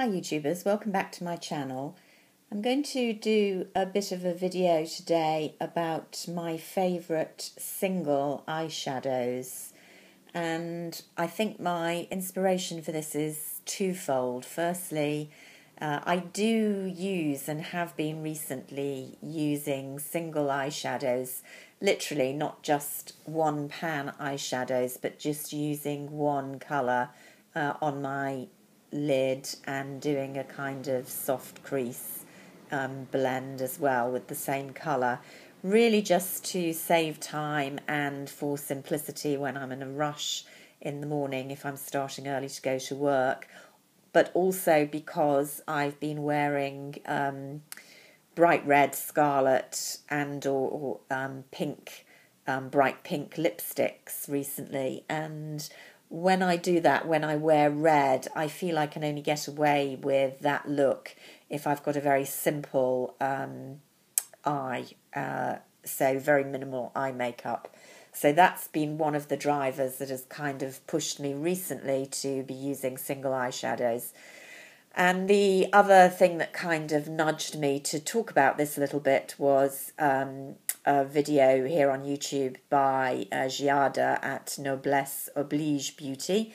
Hi YouTubers, welcome back to my channel. I'm going to do a bit of a video today about my favourite single eyeshadows, and I think my inspiration for this is twofold. Firstly, I do use and have been recently using single eyeshadows, literally not just one pan eyeshadows, but just using one colour on my lid and doing a kind of soft crease blend as well with the same colour, really just to save time and for simplicity when I'm in a rush in the morning if I'm starting early to go to work, but also because I've been wearing bright red, scarlet and or pink, bright pink lipsticks recently, and when I do that, when I wear red, I feel I can only get away with that look if I've got a very simple eye, so very minimal eye makeup. So that's been one of the drivers that has kind of pushed me recently to be using single eyeshadows. And the other thing that kind of nudged me to talk about this a little bit was a video here on YouTube by Giada at Noblesse Oblige Beauty.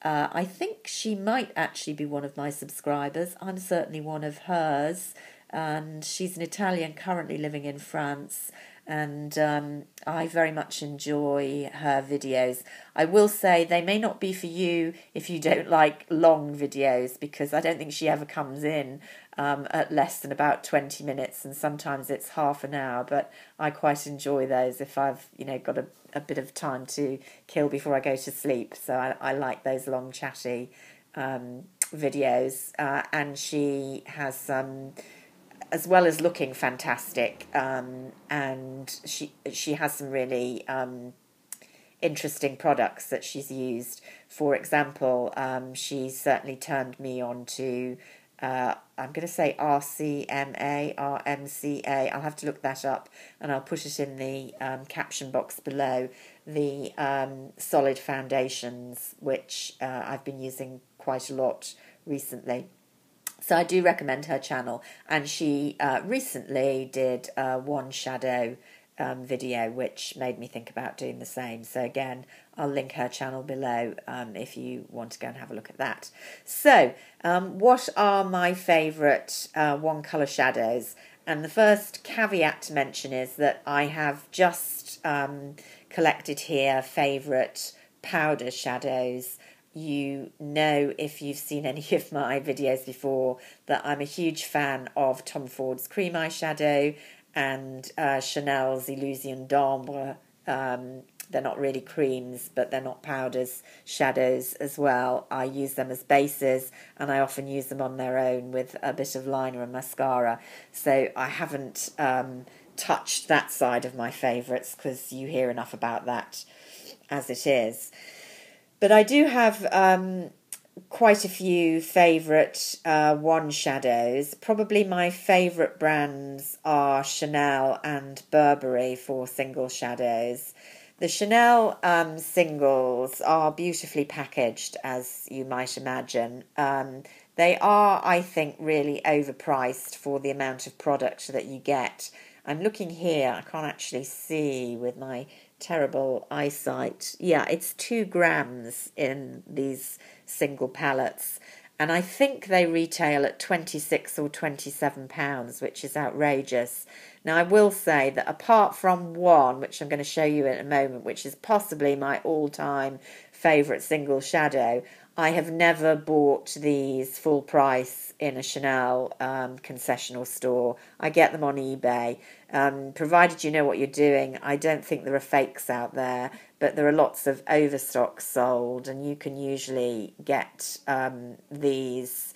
I think she might actually be one of my subscribers. I'm certainly one of hers. And she's an Italian currently living in France, and I very much enjoy her videos. I will say they may not be for you if you don't like long videos, because I don't think she ever comes in at less than about 20 minutes, and sometimes it's half an hour, but I quite enjoy those if I've got a bit of time to kill before I go to sleep. So I like those long chatty videos, and she has some, as well as looking fantastic, and she has some really interesting products that she's used. For example, she certainly turned me on to, I'm going to say RCMA, RMCA. I'll have to look that up, and I'll put it in the caption box below. The solid foundations, which I've been using quite a lot recently. So I do recommend her channel, and she recently did a one shadow video which made me think about doing the same. So again, I'll link her channel below if you want to go and have a look at that. So what are my favourite one colour shadows? And the first caveat to mention is that I have just collected here favourite powder shadows. You know, if you've seen any of my videos before, that I'm a huge fan of Tom Ford's cream eyeshadow and Chanel's Illusion d'Ombre. They're not really creams, but they're not powders, shadows as well. I use them as bases, and I often use them on their own with a bit of liner and mascara. So I haven't touched that side of my favourites, because you hear enough about that as it is. But I do have quite a few favourite one shadows. Probably my favourite brands are Chanel and Burberry for single shadows. The Chanel singles are beautifully packaged, as you might imagine. They are, I think, really overpriced for the amount of product that you get. I'm looking here, I can't actually see with my terrible eyesight. Yeah, it's 2 grams in these single palettes, and I think they retail at £26 or £27, which is outrageous. Now, I will say that apart from one, which I'm going to show you in a moment, which is possibly my all-time favourite single shadow, I have never bought these full price in a Chanel concessional store. I get them on eBay. Provided you know what you're doing, I don't think there are fakes out there, but there are lots of overstock sold, and you can usually get these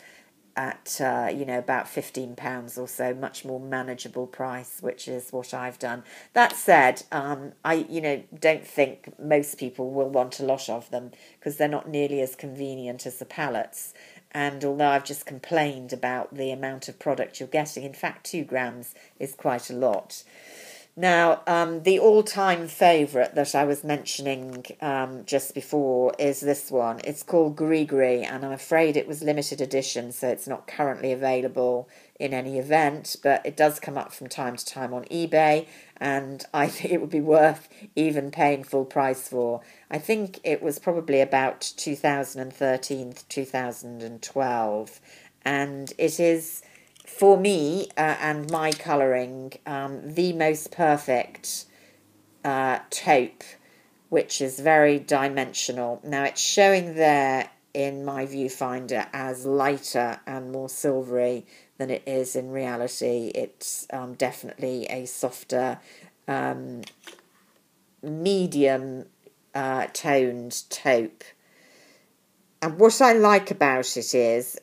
at about £15 or so, much more manageable price, which is what I've done. That said, I don't think most people will want a lot of them, because they're not nearly as convenient as the palettes. And although I've just complained about the amount of product you're getting, in fact 2 grams is quite a lot. Now, the all-time favourite that I was mentioning just before is this one. It's called Gree, and I'm afraid it was limited edition, so it's not currently available in any event, but it does come up from time to time on eBay, and I think it would be worth even paying full price for. I think it was probably about 2013, 2012, and it is, for me and my colouring, the most perfect taupe, which is very dimensional. Now it's showing there in my viewfinder as lighter and more silvery than it is in reality. It's definitely a softer, medium toned taupe. And what I like about it is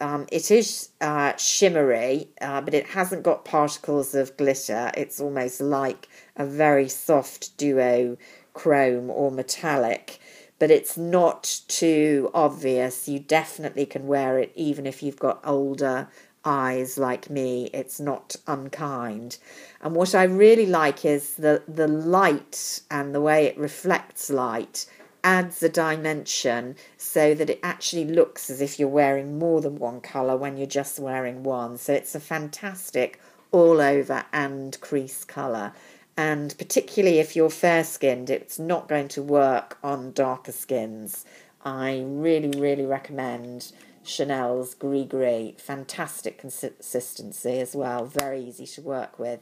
shimmery, but it hasn't got particles of glitter. It's almost like a very soft duo chrome or metallic, but it's not too obvious. You definitely can wear it even if you've got older eyes like me. It's not unkind. And what I really like is the light and the way it reflects light adds a dimension so that it actually looks as if you're wearing more than one colour when you're just wearing one. So it's a fantastic all over and crease colour, and particularly if you're fair skinned, it's not going to work on darker skins. I really recommend Chanel's Gree. Fantastic consistency as well, very easy to work with.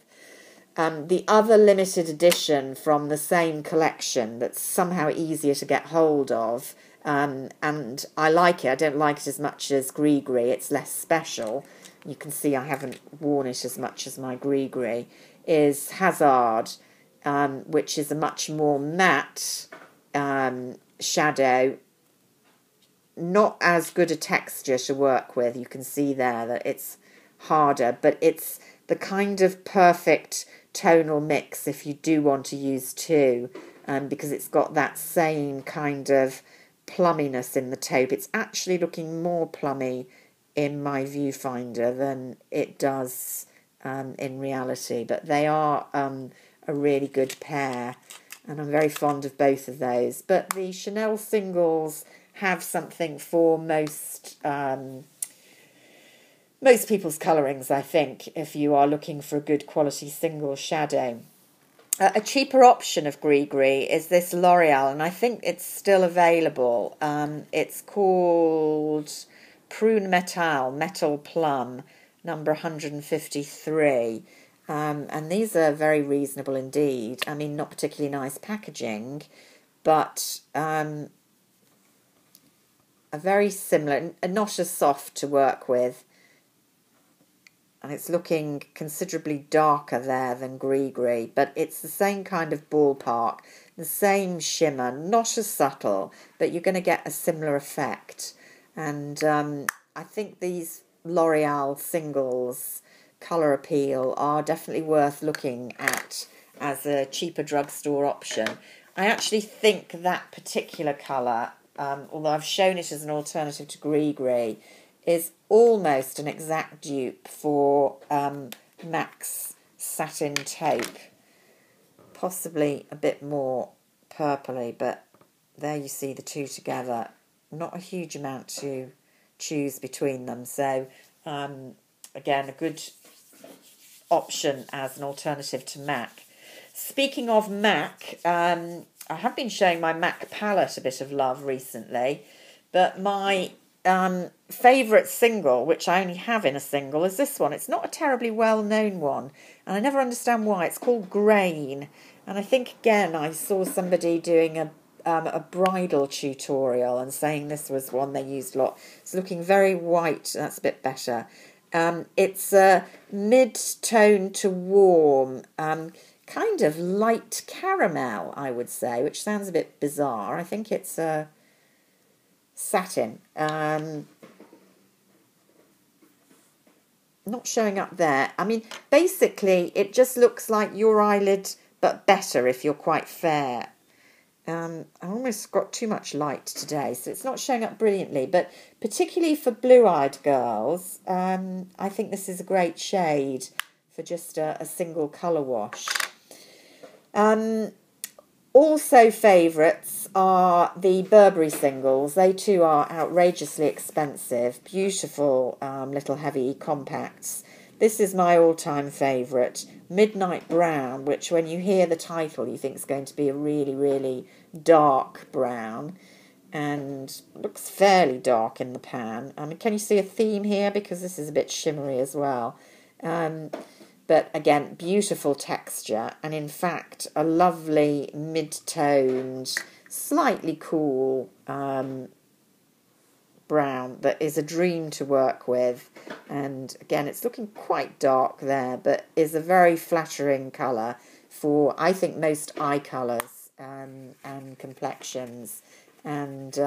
The other limited edition from the same collection that's somehow easier to get hold of, and I like it. I don't like it as much as Gree. It's less special. You can see I haven't worn it as much as my Gree. Is Hazard, which is a much more matte shadow. Not as good a texture to work with. You can see there that it's harder, but it's the kind of perfect tonal mix if you do want to use two, because it's got that same kind of plumminess in the taupe. It's actually looking more plummy in my viewfinder than it does in reality, but they are a really good pair, and I'm very fond of both of those. But the Chanel singles have something for most people's colourings, I think, if you are looking for a good quality single shadow. A cheaper option of Gree is this L'Oreal, and I think it's still available. It's called Prune Metal Plum, number 153. And these are very reasonable indeed. I mean, not particularly nice packaging, but are very similar and not as soft to work with. And it's looking considerably darker there than Gree, but it's the same kind of ballpark, the same shimmer, not as subtle, but you're going to get a similar effect. And I think these L'Oreal singles colour appeal are definitely worth looking at as a cheaper drugstore option. I actually think that particular colour, although I've shown it as an alternative to Gree, is almost an exact dupe for MAC's satin taupe. Possibly a bit more purpley, but there you see the two together. Not a huge amount to choose between them. So, again, a good option as an alternative to MAC. Speaking of MAC, I have been showing my MAC palette a bit of love recently, but my favourite single, which I only have in a single, is this one. It's not a terribly well-known one, and I never understand why. It's called Grain, and I think, again, I saw somebody doing a bridal tutorial and saying this was one they used a lot. It's looking very white. That's a bit better. It's a mid-tone to warm, kind of light caramel, I would say, which sounds a bit bizarre. I think it's a satin. Not showing up there. I mean, basically, it just looks like your eyelid, but better if you're quite fair. I almost got too much light today, so it's not showing up brilliantly, but particularly for blue-eyed girls, I think this is a great shade for just a single colour wash. Also favourites are the Burberry singles. They too are outrageously expensive. Beautiful little heavy compacts. This is my all-time favourite, Midnight Brown, which when you hear the title you think is going to be a really, really dark brown. And looks fairly dark in the pan. Can you see a theme here? Because this is a bit shimmery as well. But again, beautiful texture, and in fact, a lovely mid-toned, slightly cool brown that is a dream to work with. And again, it's looking quite dark there, but is a very flattering colour for, I think, most eye colours and complexions. And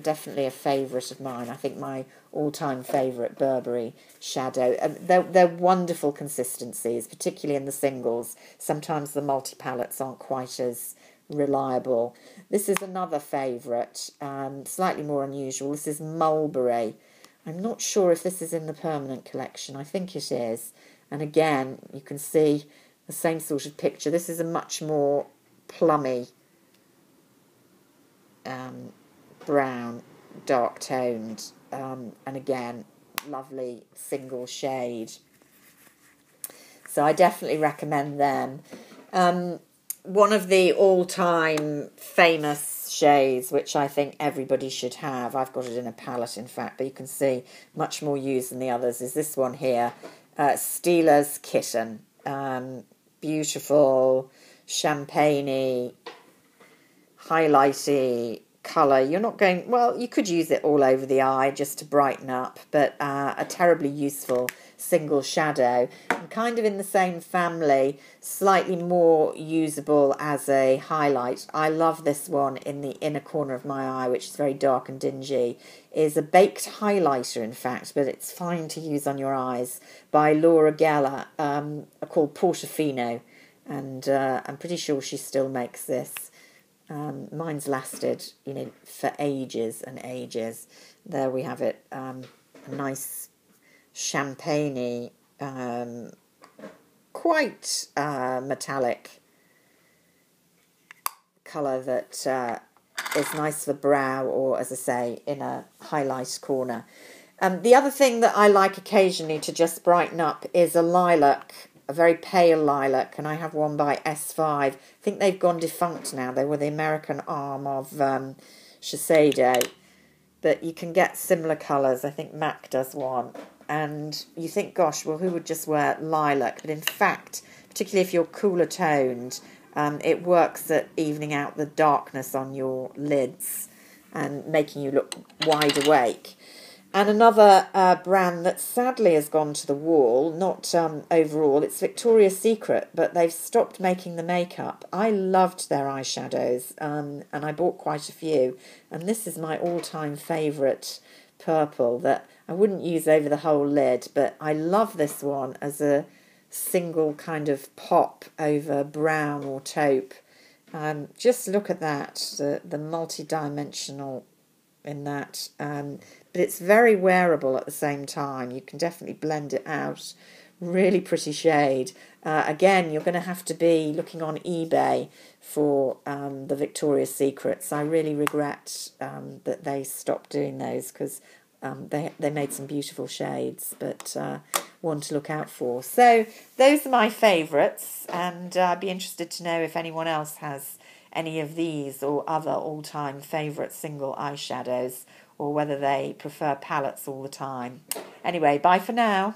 definitely a favourite of mine. I think my all-time favourite Burberry shadow. They're wonderful consistencies, particularly in the singles. Sometimes the multi-palettes aren't quite as reliable. This is another favourite, slightly more unusual. This is Mulberry. I'm not sure if this is in the permanent collection. I think it is. And again, you can see the same sort of picture. This is a much more plummy brown, dark toned, and again, lovely single shade. So I definitely recommend them. One of the all-time famous shades, which I think everybody should have, I've got it in a palette in fact, but you can see much more used than the others, is this one here, Steeler's Kitten. Beautiful, champagne-y, highlighty colour. You're not going, well, you could use it all over the eye just to brighten up, but a terribly useful single shadow, and kind of in the same family, slightly more usable as a highlight. I love this one in the inner corner of my eye, which is very dark and dingy. Is a baked highlighter, in fact, but it's fine to use on your eyes, by LOreal, called Portofino, and I'm pretty sure she still makes this. Mine's lasted, for ages and ages. There we have it. A nice champagne-y, quite metallic colour that is nice for brow or, as I say, in a highlight corner. The other thing that I like occasionally to just brighten up is a lilac, a very pale lilac, and I have one by S5. I think they've gone defunct now. They were the American arm of Shiseido, but you can get similar colours. I think MAC does one, and you think, gosh, well, who would just wear lilac? But in fact, particularly if you're cooler toned, it works at evening out the darkness on your lids and making you look wide awake. And another brand that sadly has gone to the wall, not overall, it's Victoria's Secret, but they've stopped making the makeup. I loved their eyeshadows, and I bought quite a few. And this is my all-time favourite purple that I wouldn't use over the whole lid, but I love this one as a single kind of pop over brown or taupe. Just look at that, the multi-dimensional in that, but it's very wearable at the same time. You can definitely blend it out. Really pretty shade. Again, you're going to have to be looking on eBay for the Victoria's Secrets. I really regret that they stopped doing those, because they made some beautiful shades, but one to look out for. So those are my favourites, and I'd be interested to know if anyone else has any of these or other all-time favourite single eyeshadows, or whether they prefer palettes all the time. Anyway, bye for now.